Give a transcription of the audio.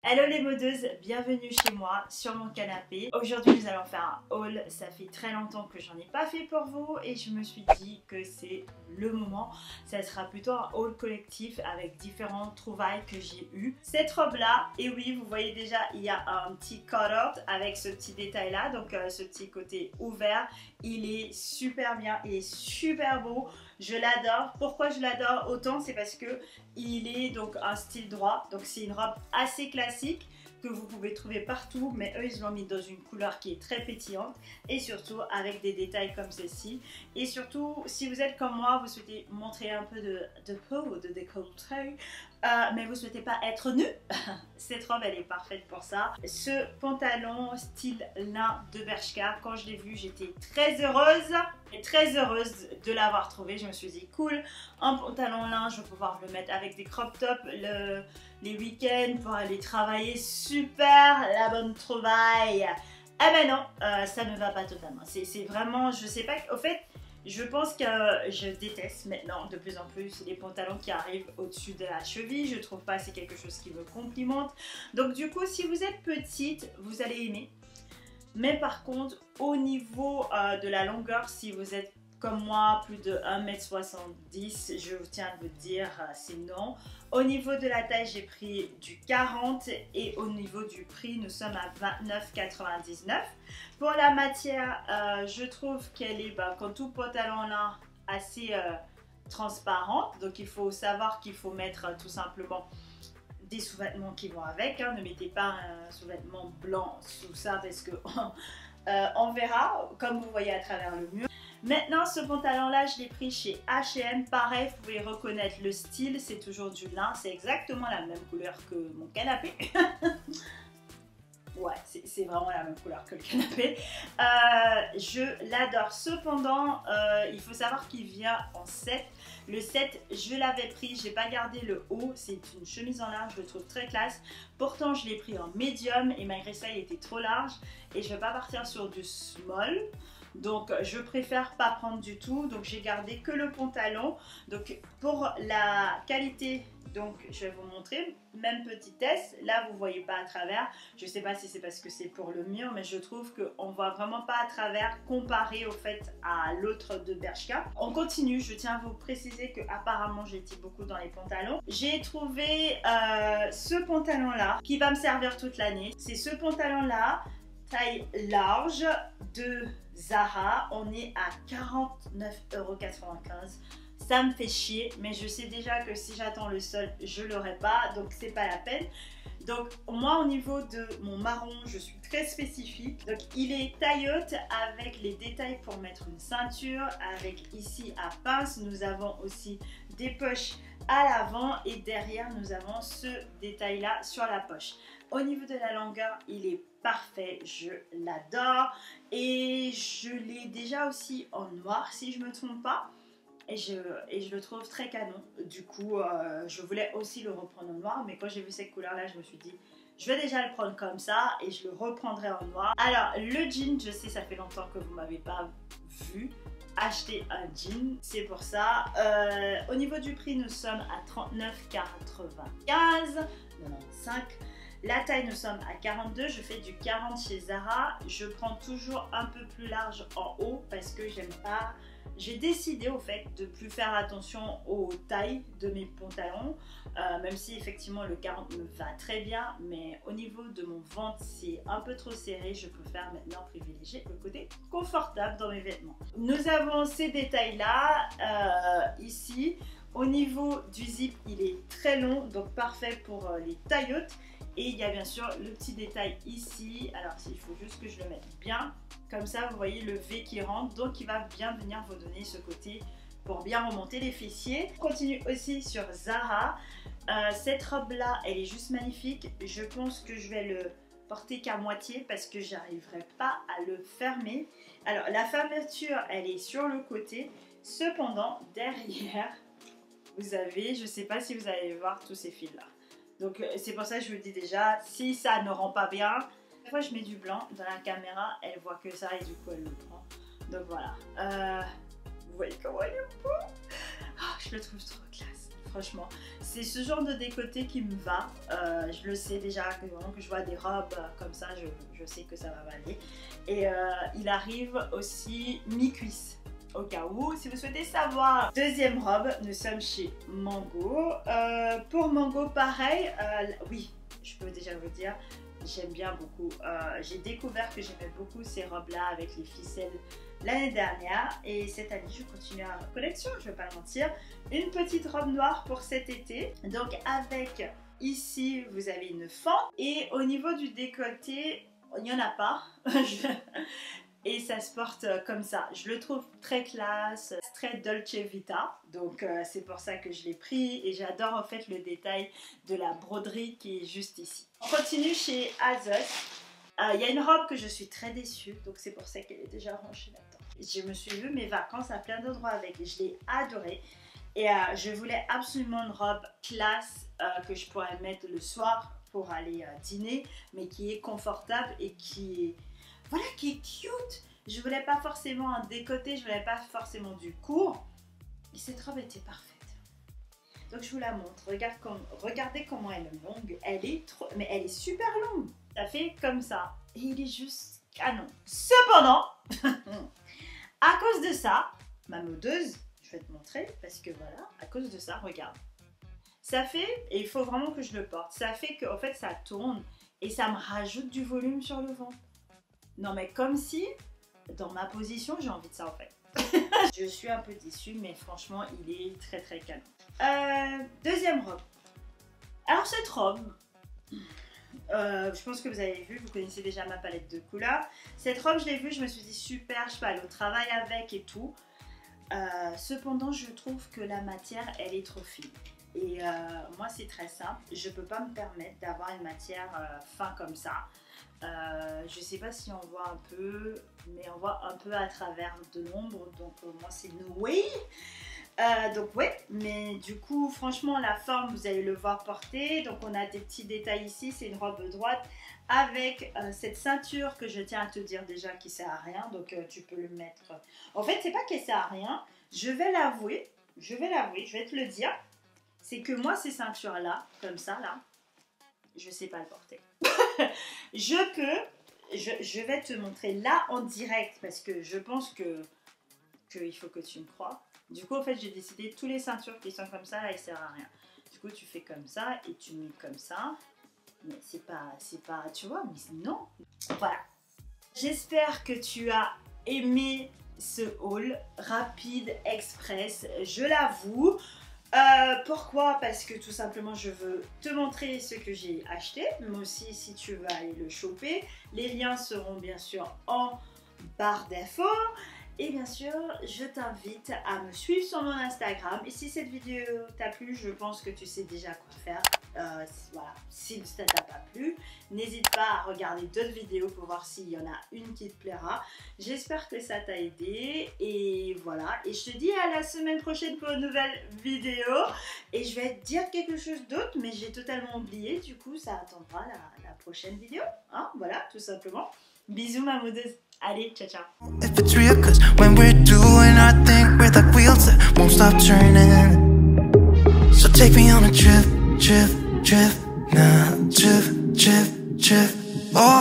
Hello les modeuses, bienvenue chez moi sur mon canapé. Aujourd'hui nous allons faire un haul, ça fait très longtemps que j'en ai pas fait pour vous et je me suis dit que c'est le moment. Ça sera plutôt un haul collectif avec différentes trouvailles que j'ai eues. Cette robe là, et oui vous voyez déjà il y a un petit cutout avec ce petit détail là, donc ce petit côté ouvert. Il est super bien, il est super beau. Je l'adore. Pourquoi je l'adore autant? C'est parce que il est donc un style droit. Donc c'est une robe assez classique que vous pouvez trouver partout, mais eux ils l'ont mis dans une couleur qui est très pétillante et surtout avec des détails comme ceci. Et surtout, si vous êtes comme moi, vous souhaitez montrer un peu de peau, de décolleté, mais vous souhaitez pas être nu, cette robe elle est parfaite pour ça. Ce pantalon style lin de Bershka, quand je l'ai vu j'étais très heureuse de l'avoir trouvé. Je me suis dit cool, un pantalon lin, je vais pouvoir le mettre avec des crop tops les week-ends pour aller travailler. Super, la bonne trouvaille. Ah ben non, ça me va pas totalement. C'est vraiment, je sais pas, au fait je pense que je déteste maintenant de plus en plus les pantalons qui arrivent au-dessus de la cheville. Je trouve pas, c'est quelque chose qui me complimente. Donc du coup, si vous êtes petite, vous allez aimer. Mais par contre, au niveau de la longueur, si vous êtes comme moi, plus de 1m70, je tiens à vous dire, c'est non. Au niveau de la taille, j'ai pris du 40 et au niveau du prix, nous sommes à 29,99. Pour la matière, je trouve qu'elle est, comme tout pantalon là, assez transparente. Donc il faut savoir qu'il faut mettre tout simplement des sous-vêtements qui vont avec. Ne mettez pas un sous-vêtement blanc sous ça parce que on verra, comme vous voyez à travers le mur. Maintenant, ce pantalon-là, je l'ai pris chez H&M. Pareil, vous pouvez reconnaître le style, c'est toujours du lin. C'est exactement la même couleur que mon canapé. Ouais, c'est vraiment la même couleur que le canapé. Je l'adore. Cependant, il faut savoir qu'il vient en 7. Le 7, je l'avais pris, j'ai pas gardé le haut. C'est une chemise en large, je le trouve très classe. Pourtant, je l'ai pris en médium et malgré ça, il était trop large. Et je vais pas partir sur du small. Donc je préfère pas prendre du tout, donc j'ai gardé que le pantalon. Donc pour la qualité, donc je vais vous montrer, même petitesse, là vous voyez pas à travers. Je sais pas si c'est parce que c'est pour le mur, mais je trouve qu'on voit vraiment pas à travers comparé au fait à l'autre de Bershka. On continue, je tiens à vous préciser que apparemment j'étais beaucoup dans les pantalons. J'ai trouvé ce pantalon là qui va me servir toute l'année. C'est ce pantalon là, taille large de Zara, on est à 49,95 €. Ça me fait chier, mais je sais déjà que si j'attends le sol, je l'aurai pas, donc c'est pas la peine. Donc moi au niveau de mon marron, je suis très spécifique. Donc il est taille haute avec les détails pour mettre une ceinture, avec ici à pince, nous avons aussi des poches à l'avant et derrière nous avons ce détail là sur la poche. Au niveau de la longueur, il est parfait, je l'adore et je l'ai déjà aussi en noir si je me trompe pas et je le trouve très canon. Du coup je voulais aussi le reprendre en noir, mais quand j'ai vu cette couleur là je me suis dit je vais déjà le prendre comme ça et je le reprendrai en noir. Alors le jean, je sais ça fait longtemps que vous m'avez pas vu acheter un jean, c'est pour ça. Au niveau du prix, nous sommes à 39,95 95. La taille, nous sommes à 42, je fais du 40 chez Zara. Je prends toujours un peu plus large en haut parce que j'aime pas. J'ai décidé au fait de plus faire attention aux tailles de mes pantalons, même si effectivement le 40 me va très bien, mais au niveau de mon ventre c'est un peu trop serré. Je préfère maintenant privilégier le côté confortable dans mes vêtements. Nous avons ces détails là ici. Au niveau du zip, il est très long, donc parfait pour les tailles hautes. Et il y a bien sûr le petit détail ici. Alors il faut juste que je le mette bien. Comme ça, vous voyez le V qui rentre. Donc il va bien venir vous donner ce côté pour bien remonter les fessiers. On continue aussi sur Zara. Cette robe là, elle est juste magnifique. Je pense que je vais le porter qu'à moitié parce que j'arriverai pas à le fermer. Alors la fermeture, elle est sur le côté. Cependant, derrière, vous avez, je sais pas si vous allez voir tous ces fils là. Donc c'est pour ça que je vous dis déjà, si ça ne rend pas bien, chaque fois je mets du blanc dans la caméra, elle voit que ça et du coup elle le prend. Donc voilà, vous voyez comment il est beau. Oh, je le trouve trop classe, franchement. C'est ce genre de décolleté qui me va. Je le sais déjà, que je vois des robes comme ça, je sais que ça va m'aller. Et il arrive aussi mi-cuisse. Au cas où, si vous souhaitez savoir. Deuxième robe, nous sommes chez Mango. Pour Mango, pareil, oui, je peux déjà vous dire, j'aime bien beaucoup. J'ai découvert que j'aimais beaucoup ces robes-là avec les ficelles l'année dernière. Et cette année, je continue à la collection, je ne vais pas le mentir. Une petite robe noire pour cet été. Donc avec, ici, vous avez une fente. Et au niveau du décolleté, il n'y en a pas. Et ça se porte comme ça. Je le trouve très classe, très Dolce Vita. Donc c'est pour ça que je l'ai pris. Et j'adore en fait le détail de la broderie qui est juste ici. On continue chez Asos. Il y a une robe que je suis très déçue. Donc c'est pour ça qu'elle est déjà rangée là-dedans. Je me suis vu mes vacances à plein d'endroits avec. Et je l'ai adorée. Et je voulais absolument une robe classe que je pourrais mettre le soir pour aller dîner. Mais qui est confortable et qui est... Voilà, qui est cute. Je voulais pas forcément un décolleté, je voulais pas forcément du court. Et cette robe était parfaite. Donc je vous la montre. Regardez comment elle est longue. Elle est trop, mais elle est super longue. Ça fait comme ça. Et il est juste canon. Cependant, à cause de ça, ma modeuse, je vais te montrer parce que voilà, à cause de ça, regarde. Ça fait, et il faut vraiment que je le porte, ça fait que en fait ça tourne et ça me rajoute du volume sur le ventre. Non mais comme si, dans ma position, j'ai envie de ça en fait. Je suis un peu déçue, mais franchement, il est très très canon. Deuxième robe. Alors cette robe, je pense que vous avez vu, vous connaissez déjà ma palette de couleurs. Cette robe, je l'ai vue, je me suis dit super, je peux aller au travail avec et tout. Cependant, je trouve que la matière, elle est trop fine. Et moi, c'est très simple. Je ne peux pas me permettre d'avoir une matière fin comme ça. Je sais pas si on voit un peu, mais on voit un peu à travers de l'ombre, donc moi c'est no way. Donc ouais, mais du coup franchement la forme vous allez le voir porter. Donc on a des petits détails ici, c'est une robe droite avec cette ceinture que je tiens à te dire déjà qui sert à rien, donc tu peux le mettre. En fait c'est pas qu'elle sert à rien, je vais l'avouer, je vais te le dire, c'est que moi ces ceintures là, comme ça là, je sais pas le porter. Je vais te montrer là en direct parce que je pense que il faut que tu me crois. Du coup, en fait, j'ai décidé tous les ceintures qui sont comme ça, là, ils servent à rien. Du coup, tu fais comme ça et tu mets comme ça. Mais c'est pas, tu vois, mais non. Voilà. J'espère que tu as aimé ce haul rapide, express, je l'avoue. Pourquoi? Parce que tout simplement je veux te montrer ce que j'ai acheté, mais aussi si tu veux aller le choper. Les liens seront bien sûr en barre d'infos. Et bien sûr, je t'invite à me suivre sur mon Instagram. Et si cette vidéo t'a plu, je pense que tu sais déjà quoi faire. Voilà, si ça t'a pas plu, n'hésite pas à regarder d'autres vidéos pour voir s'il y en a une qui te plaira. J'espère que ça t'a aidé. Et voilà, et je te dis à la semaine prochaine pour une nouvelle vidéo. Et je vais te dire quelque chose d'autre, mais j'ai totalement oublié. Du coup, ça attendra la prochaine vidéo. Hein, voilà, tout simplement. Bisous ma modeuse. Allez, ciao ciao. If it's real, 'cause when we're doing our thing, we're like wheels that won't stop turning. So take me on a trip, trip, trip, nah, trip, trip, trip. Oh.